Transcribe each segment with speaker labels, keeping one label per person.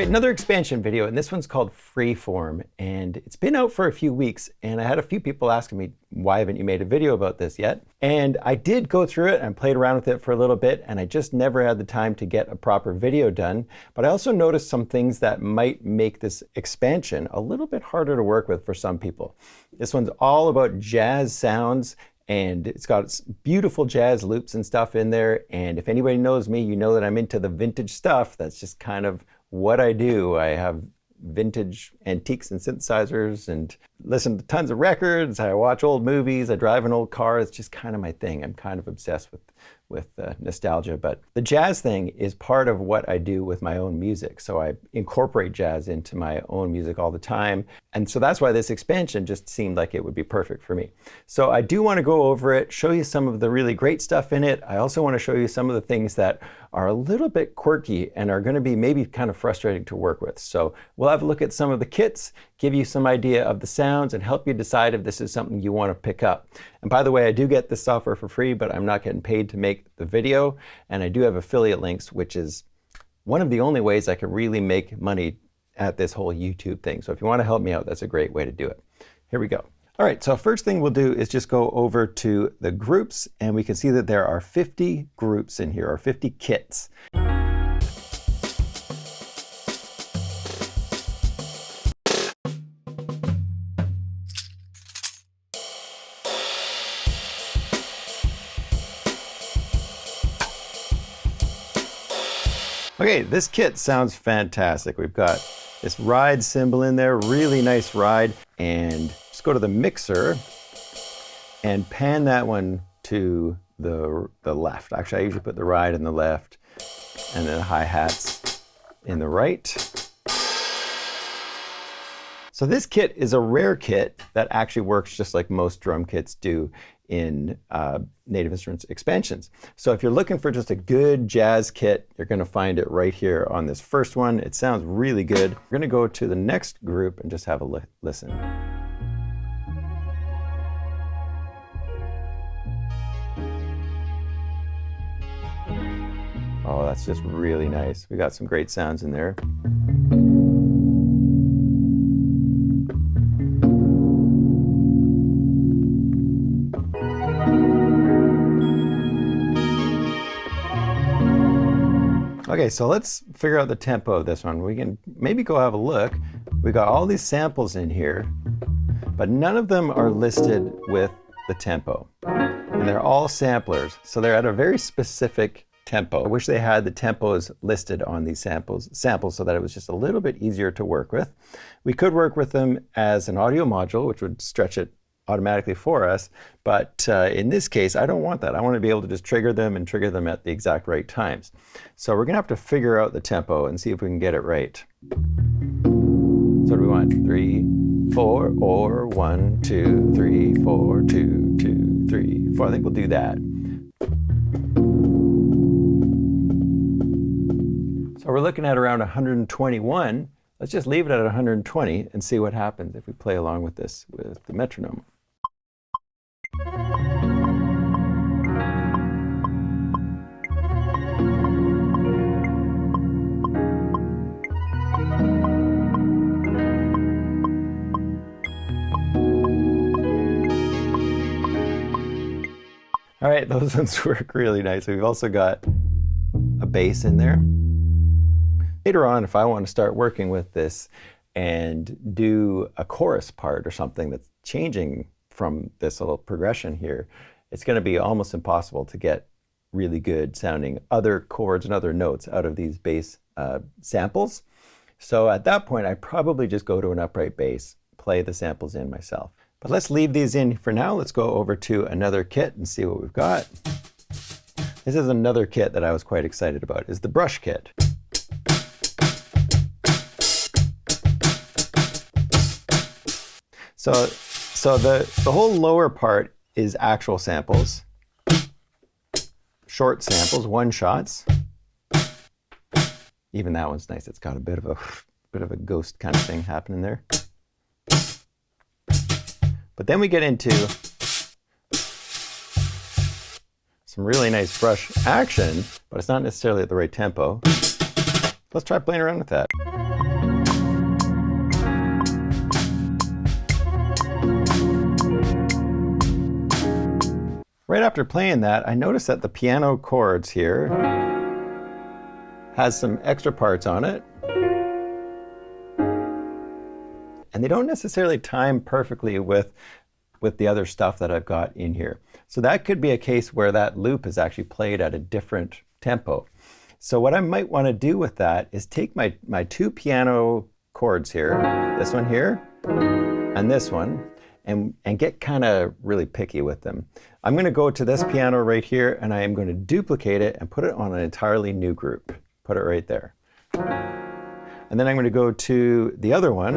Speaker 1: right, another expansion video, and this one's called Freeform, and it's been out for a few weeks, and I had a few people asking me, why haven't you made a video about this yet? And I did go through it and played around with it for a little bit, and I just never had the time to get a proper video done. But I also noticed some things that might make this expansion a little bit harder to work with for some people. This one's all about jazz sounds, and it's got beautiful jazz loops and stuff in there. And if anybody knows me, you know that I'm into the vintage stuff. That's just kind of what I do. I have vintage antiques and synthesizers and listen to tons of records. I watch old movies. I drive an old car. It's just kind of my thing. I'm kind of obsessed with nostalgia. But the jazz thing is part of what I do with my own music. So I incorporate jazz into my own music all the time. And so that's why this expansion just seemed like it would be perfect for me. So I do want to go over it, show you some of the really great stuff in it. I also want to show you some of the things that are a little bit quirky and are going to be maybe kind of frustrating to work with. So we'll have a look at some of the kits, give you some idea of the sounds, and help you decide if this is something you want to pick up. And by the way, I do get this software for free, but I'm not getting paid to make the video. And I do have affiliate links, which is one of the only ways I can really make money at this whole YouTube thing. So if you want to help me out, that's a great way to do it. Here we go. All right, so first thing we'll do is just go over to the groups, and we can see that there are 50 groups in here, or 50 kits. Okay, this kit sounds fantastic. We've got this ride cymbal in there, really nice ride, and just go to the mixer and pan that one to the left. Actually, I usually put the ride in the left and then the hi-hats in the right. So this kit is a rare kit that actually works just like most drum kits do in Native Instruments expansions. So if you're looking for just a good jazz kit, you're going to find it right here on this first one. It sounds really good. We're going to go to the next group and just have a listen. Oh, that's just really nice. We got some great sounds in there. Okay, so let's figure out the tempo of this one. We can maybe go have a look. We got all these samples in here, but none of them are listed with the tempo. And they're all samplers, so they're at a very specific tempo. I wish they had the tempos listed on these samples so that it was just a little bit easier to work with. We could work with them as an audio module, which would stretch it automatically for us, but in this case, I don't want that. I want to be able to just trigger them and trigger them at the exact right times. So we're going to have to figure out the tempo and see if we can get it right. So what do we want? 3, 4, or 1, 2, 3, 4, 2, 2, 3, 4. I think we'll do that. So we're looking at around 121. Let's just leave it at 120 and see what happens if we play along with this with the metronome. All right, those ones work really nice. We've also got a bass in there. Later on, if I want to start working with this and do a chorus part or something that's changing from this little progression here, it's going to be almost impossible to get really good sounding other chords and other notes out of these bass samples. So at that point, I probably just go to an upright bass, play the samples in myself. But let's leave these in for now. Let's go over to another kit and see what we've got. This is another kit that I was quite excited about, is the brush kit. So the whole lower part is actual samples, short samples, one shots. Even that one's nice. It's got a bit of a ghost kind of thing happening there. But then we get into some really nice brush action, but it's not necessarily at the right tempo. Let's try playing around with that. right after playing that, I noticed that the piano chords here has some extra parts on it. And they don't necessarily time perfectly with the other stuff that I've got in here. So that could be a case where that loop is actually played at a different tempo. So what I might want to do with that is take my two piano chords here, this one here, and this one, and get kind of really picky with them. I'm going to go to this piano right here, and I am going to duplicate it and put it on an entirely new group. Put it right there. And then I'm going to go to the other one,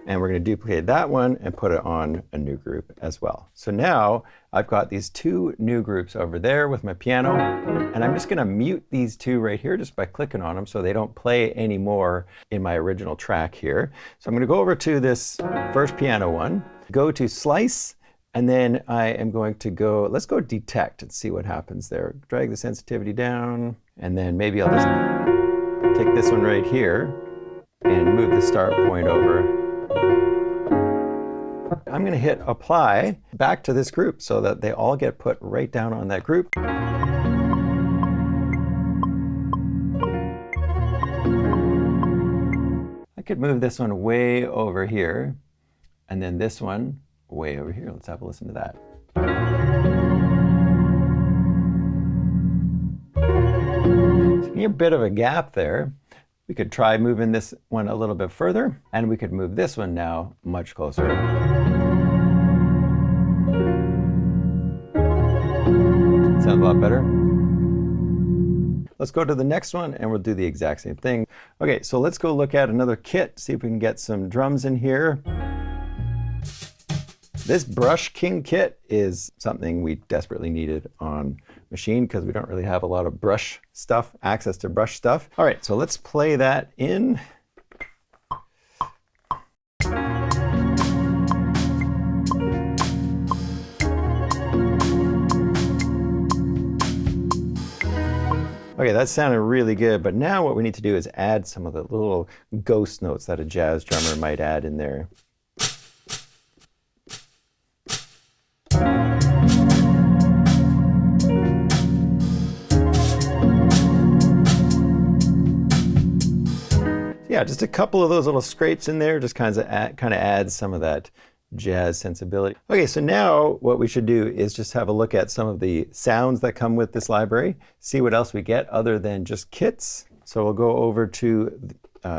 Speaker 1: and we're going to duplicate that one and put it on a new group as well. So now I've got these two new groups over there with my piano, and I'm just going to mute these two right here just by clicking on them so they don't play anymore in my original track here. So I'm going to go over to this first piano one, go to Slice, and then I am going to go, let's go Detect and see what happens there. Drag the sensitivity down, and then maybe I'll just take this one right here and move the start point over. I'm going to hit Apply back to this group so that they all get put right down on that group. I could move this one way over here, and then this one way over here. Let's have a listen to that. So a bit of a gap there. We could try moving this one a little bit further, and we could move this one now much closer. Sounds a lot better. Let's go to the next one and we'll do the exact same thing. Okay, so let's go look at another kit, see if we can get some drums in here. This Brush King kit is something we desperately needed on Maschine because we don't really have a lot of brush stuff, access to brush stuff. All right, so let's play that in. Okay, that sounded really good, but now what we need to do is add some of the little ghost notes that a jazz drummer might add in there. Yeah, just a couple of those little scrapes in there just kind of adds some of that jazz sensibility. Okay, so now what we should do is just have a look at some of the sounds that come with this library, see what else we get other than just kits. So we'll go over to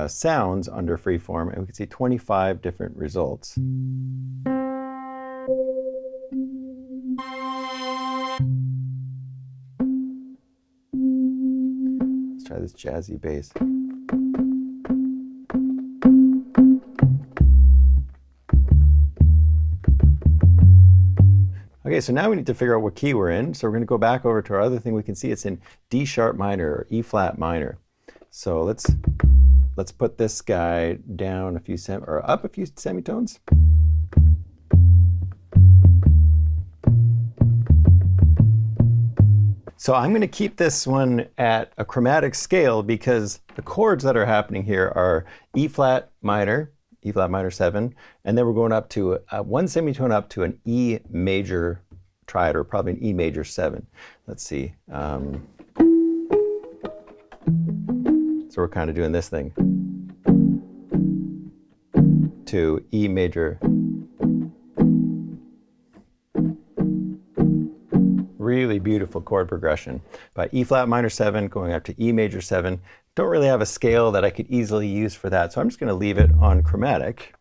Speaker 1: sounds under Freeform, and we can see 25 different results. Let's try this jazzy bass. Okay, so now we need to figure out what key we're in. So we're going to go back over to our other thing. We can see it's in D sharp minor or E flat minor. So let's put this guy down a few up a few semitones. So I'm going to keep this one at a chromatic scale because the chords that are happening here are E flat minor 7, and then we're going up to one semitone up to an E major triad, or probably an E major 7. Let's see. So we're kind of doing this thing to E major. Really beautiful chord progression. But E flat minor 7 going up to E major 7. Don't really have a scale that I could easily use for that, so I'm just going to leave it on chromatic.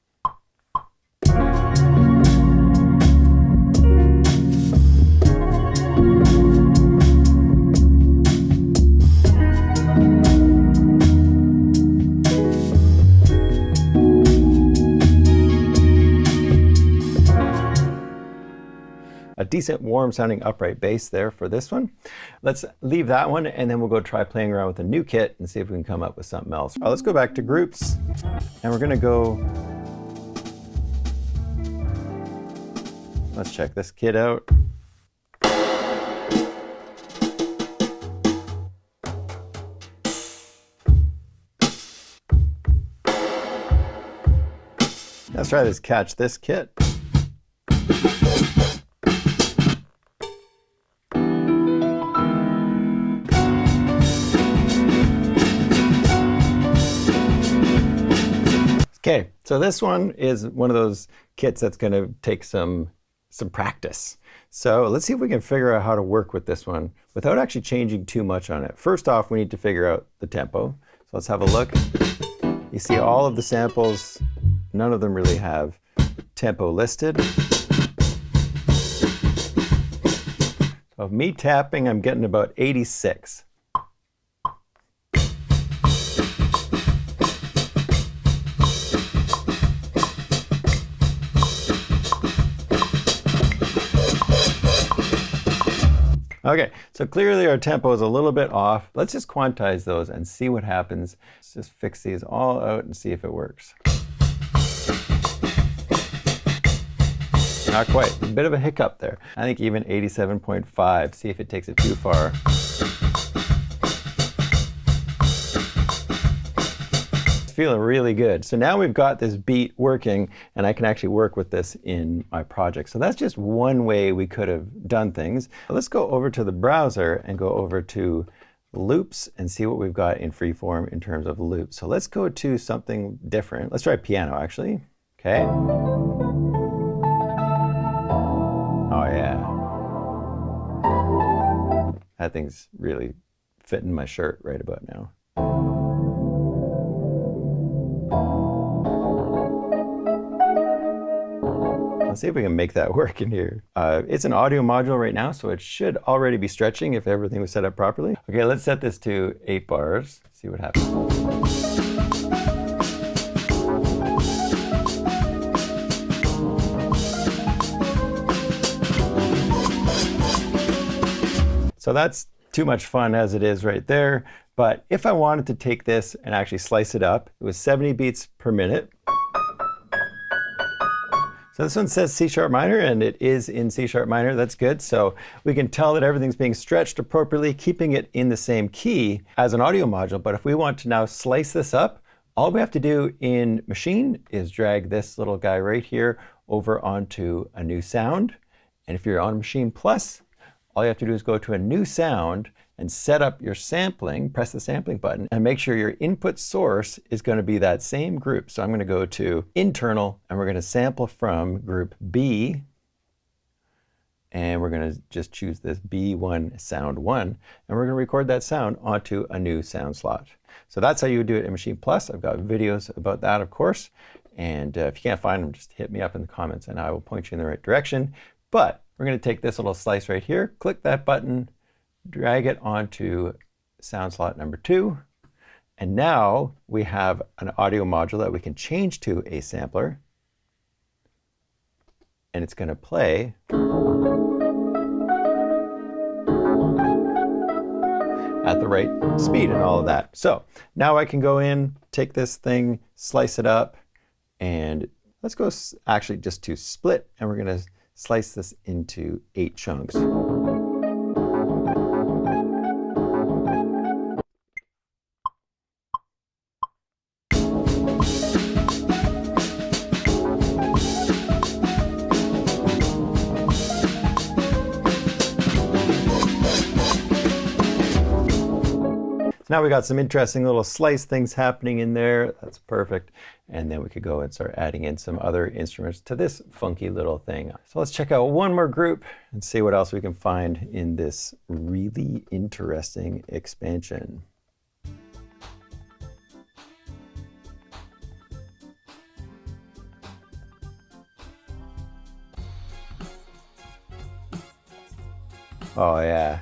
Speaker 1: A decent warm sounding upright bass there for this one. Let's leave that one, and then we'll go try playing around with a new kit and see if we can come up with something else. All right, let's go back to groups, and we're going to go, let's check this kit out. Let's try this Catch This kit. So this one is one of those kits that's going to take some practice. So let's see if we can figure out how to work with this one without actually changing too much on it. First off, we need to figure out the tempo. So let's have a look. You see all of the samples, none of them really have tempo listed. So of me tapping, I'm getting about 86. Okay, so clearly our tempo is a little bit off. Let's just quantize those and see what happens. Let's just fix these all out and see if it works. Not quite, a bit of a hiccup there. I think even 87.5, see if it takes it too far. Feeling really good. So now we've got this beat working and I can actually work with this in my project. So that's just one way we could have done things. Let's go over to the browser and go over to loops and see what we've got in freeform in terms of loops. So let's go to something different. Let's try piano actually. Okay. Oh yeah. That thing's really fitting my shirt right about now. Let's see if we can make that work in here. It's an audio module right now, so it should already be stretching if everything was set up properly. Okay, let's set this to 8 bars. See what happens. So that's too much fun as it is right there. But if I wanted to take this and actually slice it up, it was 70 beats per minute. So this one says C# minor, and it is in C# minor. That's good. So we can tell that everything's being stretched appropriately, keeping it in the same key as an audio module. But if we want to now slice this up, all we have to do in Maschine is drag this little guy right here over onto a new sound. And if you're on Maschine Plus, all you have to do is go to a new sound and set up your sampling, press the sampling button, and make sure your input source is going to be that same group. So I'm going to go to internal, and we're going to sample from group B, and we're going to just choose this B1 sound 1, and we're going to record that sound onto a new sound slot. So that's how you would do it in Maschine Plus. I've got videos about that, of course, and if you can't find them, just hit me up in the comments, and I will point you in the right direction. But we're going to take this little slice right here, click that button, drag it onto sound slot number 2, and now we have an audio module that we can change to a sampler, and it's going to play at the right speed and all of that. So now I can go in, take this thing, slice it up, and let's go actually just to split, and we're going to slice this into 8 chunks. Now we got some interesting little slice things happening in there. That's perfect. And then we could go and start adding in some other instruments to this funky little thing. So let's check out one more group and see what else we can find in this really interesting expansion. Oh yeah.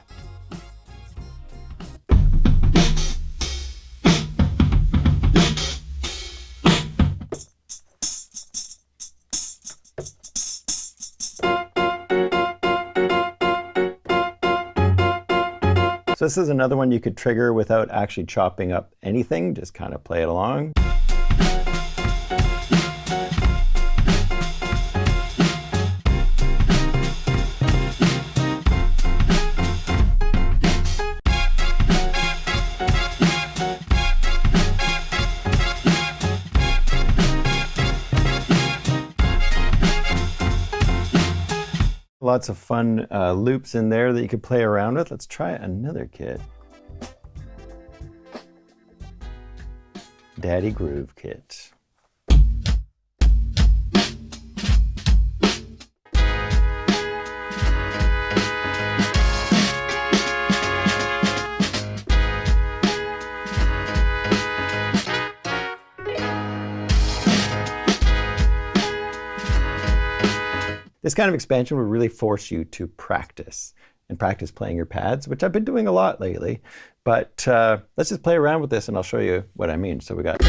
Speaker 1: So this is another one you could trigger without actually chopping up anything, just kind of play it along. Lots of fun loops in there that you could play around with. Let's try another kit. Daddy Groove Kit. This kind of expansion would really force you to practice and practice playing your pads, which I've been doing a lot lately. But let's just play around with this and I'll show you what I mean. So we got...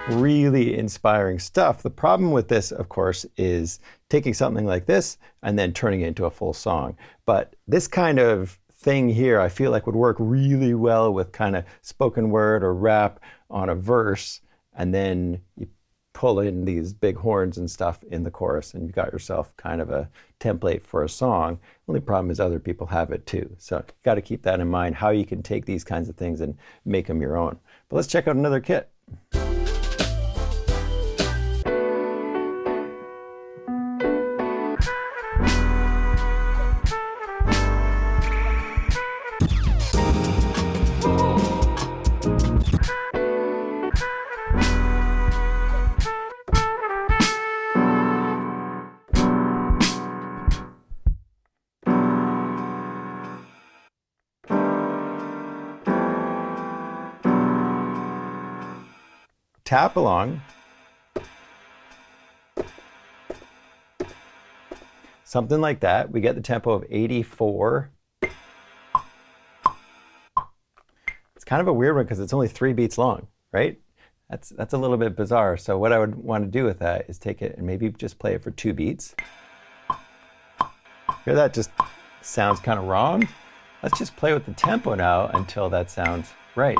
Speaker 1: really inspiring stuff. The problem with this, of course, is taking something like this and then turning it into a full song. But this kind of thing here, I feel like would work really well with kind of spoken word or rap on a verse, and then you pull in these big horns and stuff in the chorus, and you've got yourself kind of a template for a song. Only problem is other people have it too. So you've got to keep that in mind, how you can take these kinds of things and make them your own. But let's check out another kit. Tap along. Something like that. We get the tempo of 84. It's kind of a weird one because it's only 3 beats long, right? That's a little bit bizarre. So what I would want to do with that is take it and maybe just play it for 2 beats. Hear that just sounds kind of wrong? Let's just play with the tempo now until that sounds right.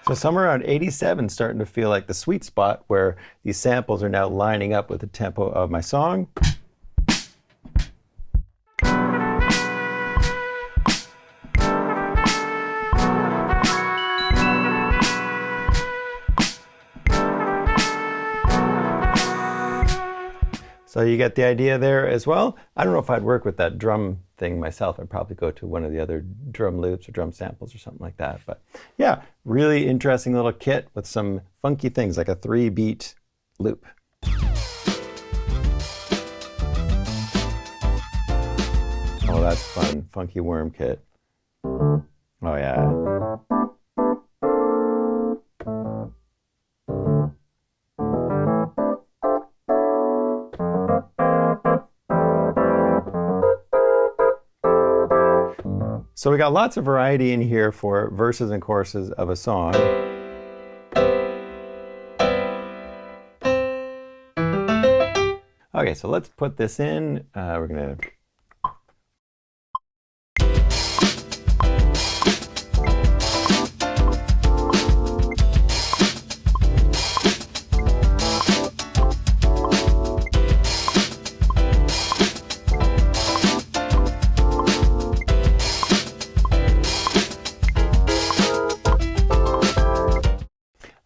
Speaker 1: So somewhere around 87 starting to feel like the sweet spot where these samples are now lining up with the tempo of my song. So you get the idea there as well. I don't know if I'd work with that drum thing myself. I'd probably go to one of the other drum loops or drum samples or something like that. But yeah, really interesting little kit with some funky things like a 3-beat loop. Oh, that's fun. Funky worm kit. Oh yeah. So we got lots of variety in here for verses and choruses of a song. Okay, so let's put this in. We're gonna...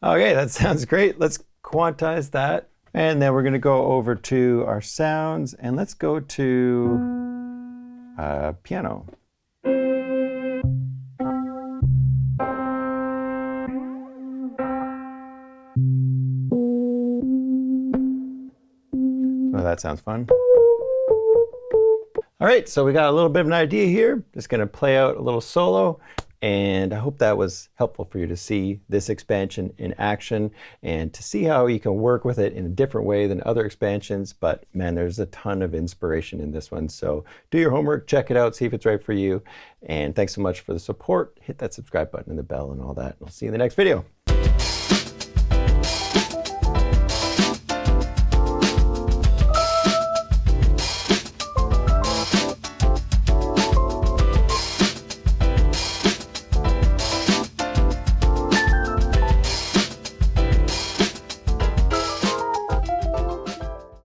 Speaker 1: Okay, that sounds great. Let's quantize that. And then we're going to go over to our sounds, and let's go to piano. Oh, that sounds fun. All right, so we got a little bit of an idea here. Just going to play out a little solo. And I hope that was helpful for you to see this expansion in action and to see how you can work with it in a different way than other expansions. But man, there's a ton of inspiration in this one. So do your homework, check it out, see if it's right for you. And thanks so much for the support. Hit that subscribe button and the bell and all that. And I'll see you in the next video.